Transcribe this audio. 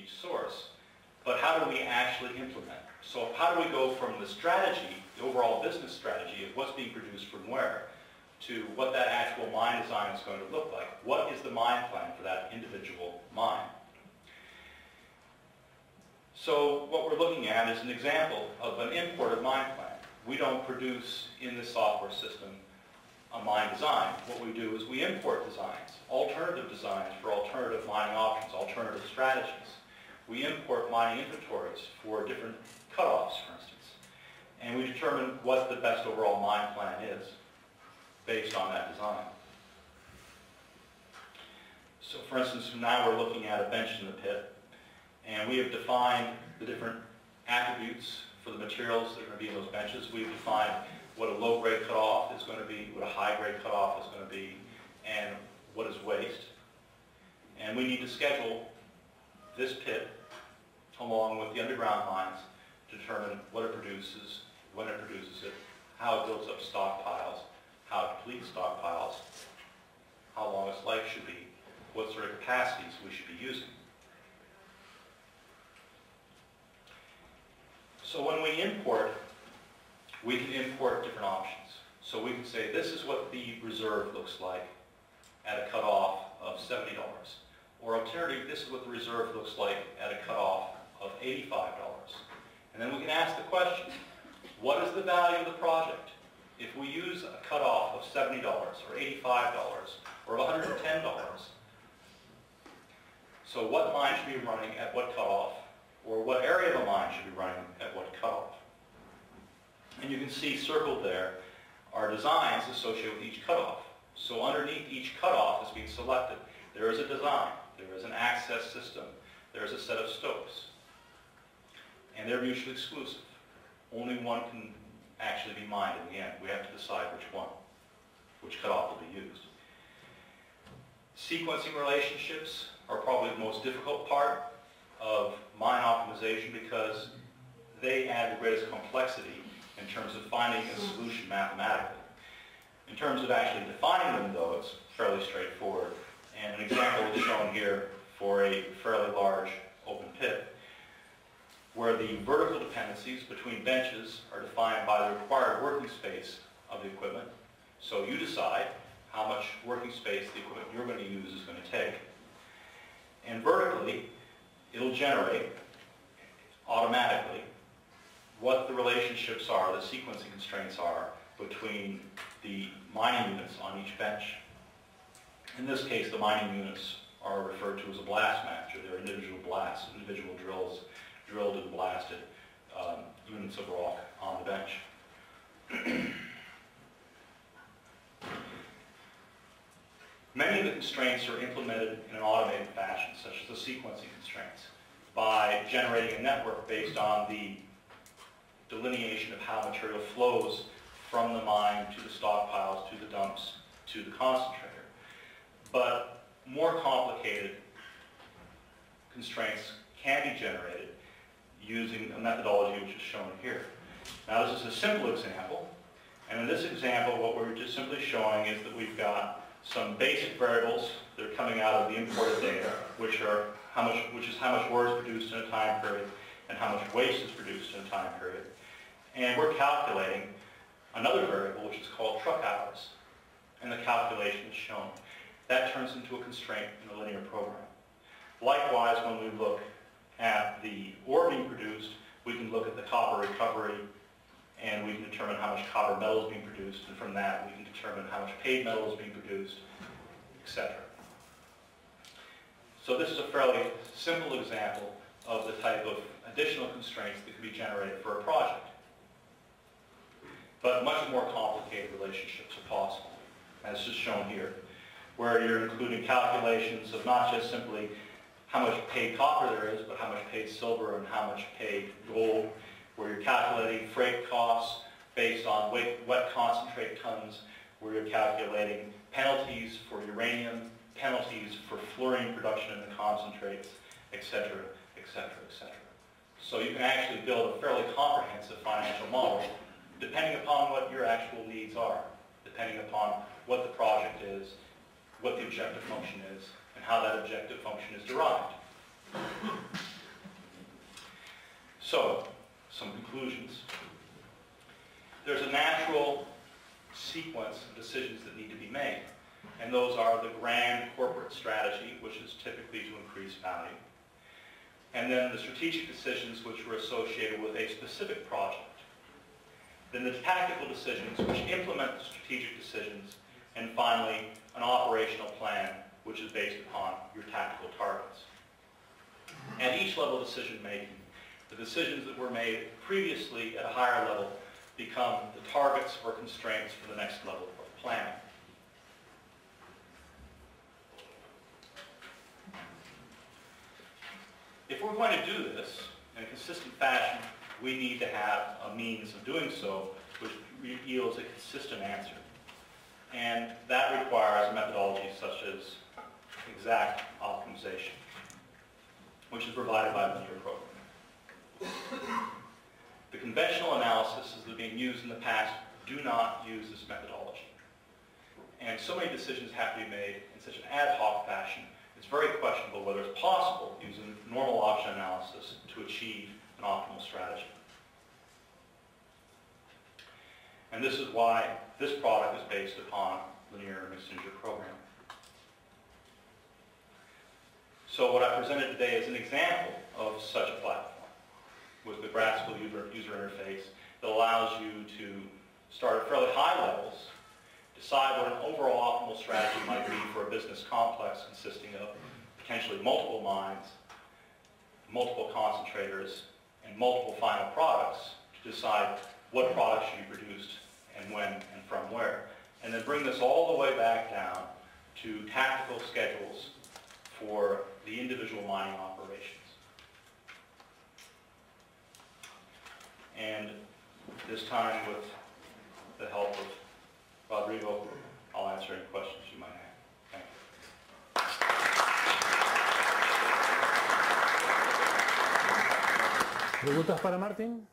each source. But how do we actually implement? So how do we go from the strategy, the overall business strategy of what's being produced from where, to what that actual mine design is going to look like? What is the mine plan for that individual mine? So what we're looking at is an example of an imported mine plan. We don't produce in the software system a mine design. What we do is we import designs, alternative designs for alternative mining options, alternative strategies. We import mining inventories for different cutoffs, for instance. And we determine what the best overall mine plan is based on that design. So for instance, now we're looking at a bench in the pit, and we have defined the different attributes for the materials that are going to be in those benches. We've defined what a low-grade cutoff is going to be, what a high-grade cutoff is going to be, and what is waste. And we need to schedule this pit along with the underground mines to determine what it produces, when it produces it, how it builds up stockpiles, how it depletes stockpiles, how long its life should be, what sort of capacities we should be using. So when we import, we can import different options. So we can say this is what the reserve looks like at a cutoff of $70. Or alternatively, this is what the reserve looks like at a cutoff of $85. And then we can ask the question, what is the value of the project if we use a cutoff of $70 or $85 or $110? So what mine should be running at what cutoff, or what area of a mine should be running at what cutoff? And you can see circled there are designs associated with each cutoff. So underneath each cutoff that's being selected, there is a design, there is an access system, there is a set of stopes. And they're mutually exclusive. Only one can actually be mined in the end. We have to decide which cutoff will be used. Sequencing relationships are probably the most difficult part of mine optimization because they add the greatest complexity in terms of finding a solution mathematically. In terms of actually defining them, though, it's fairly straightforward. And an example is shown here for a fairly large open pit, where the vertical dependencies between benches are defined by the required working space of the equipment. So you decide how much working space the equipment you're going to use is going to take. And vertically, it'll generate automatically what the relationships are, the sequencing constraints are between the mining units on each bench. In this case, the mining units are referred to as a blast match, or they're individual blasts, individual drills, drilled and blasted units of rock on the bench. Many of the constraints are implemented in an automated fashion, such as the sequencing constraints, by generating a network based on the delineation of how material flows from the mine to the stockpiles, to the dumps, to the concentrator. But more complicated constraints can be generated using a methodology which is shown here. Now this is a simple example, and in this example what we're just simply showing is that we've got some basic variables that are coming out of the imported data, which is how much ore is produced in a time period and how much waste is produced in a time period. And we're calculating another variable which is called truck hours, and the calculation is shown. That turns into a constraint in a linear program. Likewise, when we look at the ore being produced, we can look at the copper recovery, and we can determine how much copper metal is being produced, and from that we can determine how much paid metal is being produced, etc. So this is a fairly simple example of the type of additional constraints that can be generated for a project. But much more complicated relationships are possible, as is shown here, where you're including calculations of not just simply how much paid copper there is, but how much paid silver and how much paid gold, where you're calculating freight costs based on wet concentrate tons, where you're calculating penalties for uranium, penalties for fluorine production in the concentrates, etc., etc., etc. So you can actually build a fairly comprehensive financial model depending upon what your actual needs are, depending upon what the project is, what the objective function is, and how that objective function is derived. And those are the grand corporate strategy, which is typically to increase value. And then the strategic decisions which were associated with a specific project. Then the tactical decisions which implement the strategic decisions. And finally, an operational plan which is based upon your tactical targets. At each level of decision making, the decisions that were made previously at a higher level become the targets or constraints for the next level of planning. If we're going to do this in a consistent fashion, we need to have a means of doing so which yields a consistent answer. And that requires a methodology such as exact optimization, which is provided by the linear program. The conventional analyses that have been used in the past do not use this methodology. And so many decisions have to be made in such an ad hoc fashion, it's very questionable whether it's possible using normal option analysis to achieve an optimal strategy. And this is why this product is based upon linear mixed integer programming. So what I presented today is an example of such a platform with the graphical user interface that allows you to start at fairly high levels, decide what an overall optimal strategy might be for a business complex consisting of potentially multiple mines, multiple concentrators, and multiple final products to decide what products should be produced and when and from where. And then bring this all the way back down to tactical schedules for the individual mining operations. And this time, with the help of Rodrigo, I'll answer any questions you might have. Thank you. ¿Preguntas para Martín?